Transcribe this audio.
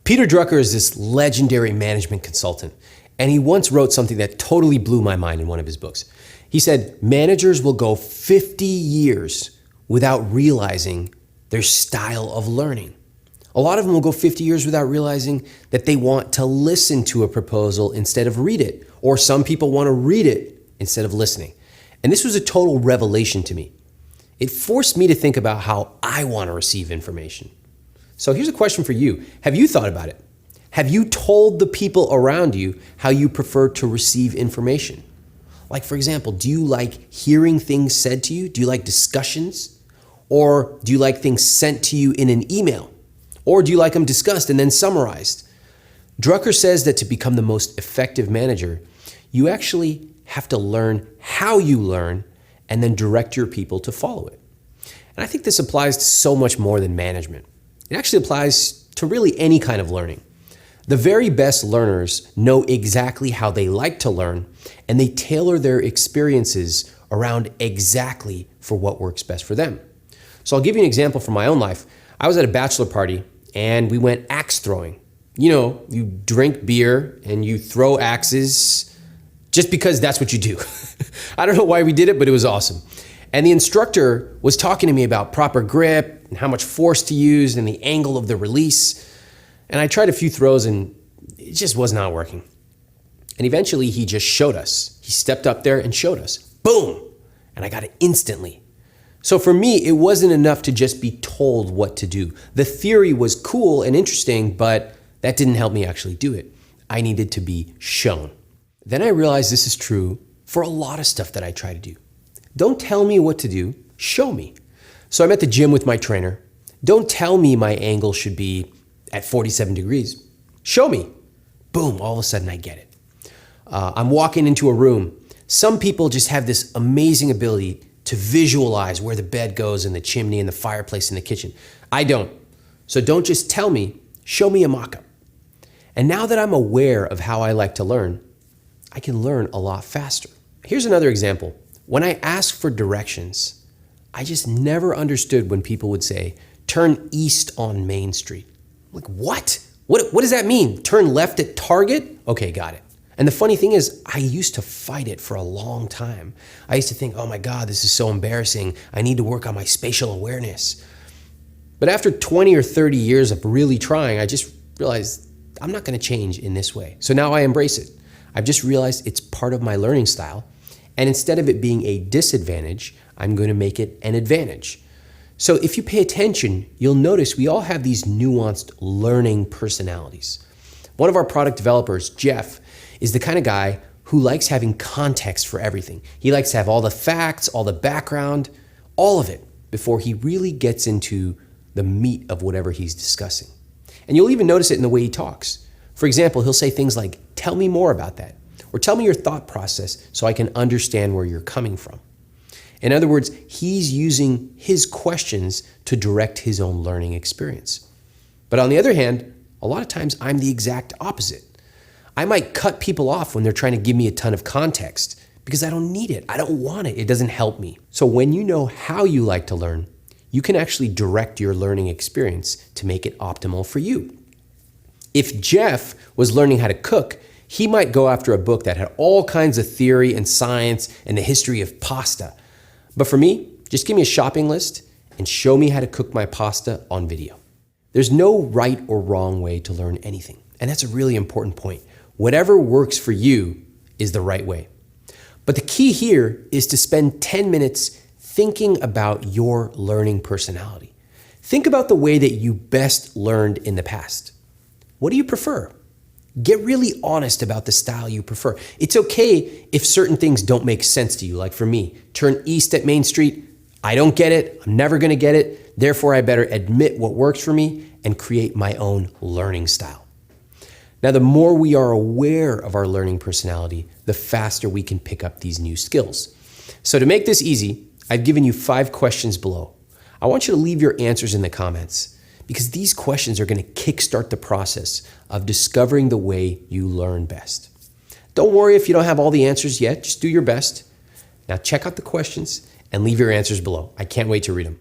Peter Drucker is this legendary management consultant, and he once wrote something that totally blew my mind in one of his books. He said, managers will go 50 years without realizing their style of learning. A lot of them will go 50 years without realizing that they want to listen to a proposal instead of read it, or some people want to read it instead of listening. And this was a total revelation to me. It forced me to think about how I want to receive information. So here's a question for you. Have you thought about it? Have you told the people around you how you prefer to receive information? Like, for example, do you like hearing things said to you? Do you like discussions? Or do you like things sent to you in an email? Or do you like them discussed and then summarized? Drucker says that to become the most effective manager, you actually have to learn how you learn and then direct your people to follow it. And I think this applies to so much more than management. It actually applies to really any kind of learning. The very best learners know exactly how they like to learn, and they tailor their experiences around exactly for what works best for them. So I'll give you an example from my own life. I was at a bachelor party and we went axe throwing. You know, you drink beer and you throw axes just because that's what you do. I don't know why we did it, but it was awesome. And the instructor was talking to me about proper grip and how much force to use and the angle of the release. And I tried a few throws and it just was not working. And eventually he just showed us. He stepped up there and showed us. Boom! And I got it instantly. So for me, it wasn't enough to just be told what to do. The theory was cool and interesting, but that didn't help me actually do it. I needed to be shown. Then I realized this is true for a lot of stuff that I try to do. Don't tell me what to do, show me. So I'm at the gym with my trainer. Don't tell me my angle should be at 47 degrees. Show me. Boom, all of a sudden I get it. I'm walking into a room. Some people just have this amazing ability to visualize where the bed goes and the chimney and the fireplace in the kitchen. I don't. So don't just tell me, show me a mock-up. And now that I'm aware of how I like to learn, I can learn a lot faster. Here's another example. When I ask for directions, I just never understood when people would say, turn east on Main Street. I'm like, what? What does that mean? Turn left at Target? Okay, got it. And the funny thing is, I used to fight it for a long time. I used to think, oh my God, this is so embarrassing. I need to work on my spatial awareness. But after 20 or 30 years of really trying, I just realized I'm not gonna change in this way. So now I embrace it. I've just realized it's part of my learning style. And instead of it being a disadvantage, I'm going to make it an advantage. So if you pay attention, you'll notice we all have these nuanced learning personalities. One of our product developers, Jeff, is the kind of guy who likes having context for everything. He likes to have all the facts, all the background, all of it before he really gets into the meat of whatever he's discussing. And you'll even notice it in the way he talks. For example, he'll say things like, tell me more about that. Or tell me your thought process so I can understand where you're coming from. In other words, he's using his questions to direct his own learning experience. But on the other hand, a lot of times I'm the exact opposite. I might cut people off when they're trying to give me a ton of context because I don't need it. I don't want it. It doesn't help me. So when you know how you like to learn, you can actually direct your learning experience to make it optimal for you. If Jeff was learning how to cook, he might go after a book that had all kinds of theory and science and the history of pasta. But for me, just give me a shopping list and show me how to cook my pasta on video. There's no right or wrong way to learn anything. And that's a really important point. Whatever works for you is the right way. But the key here is to spend 10 minutes thinking about your learning personality. Think about the way that you best learned in the past. What do you prefer? Get really honest about the style you prefer. It's okay if certain things don't make sense to you. Like for me, turn east at Main Street. I don't get it. I'm never going to get it. Therefore, I better admit what works for me and create my own learning style. Now, the more we are aware of our learning personality, the faster we can pick up these new skills. So to make this easy, I've given you 5 questions below. I want you to leave your answers in the comments, because these questions are going to kickstart the process of discovering the way you learn best. Don't worry if you don't have all the answers yet, just do your best. Now check out the questions and leave your answers below. I can't wait to read them.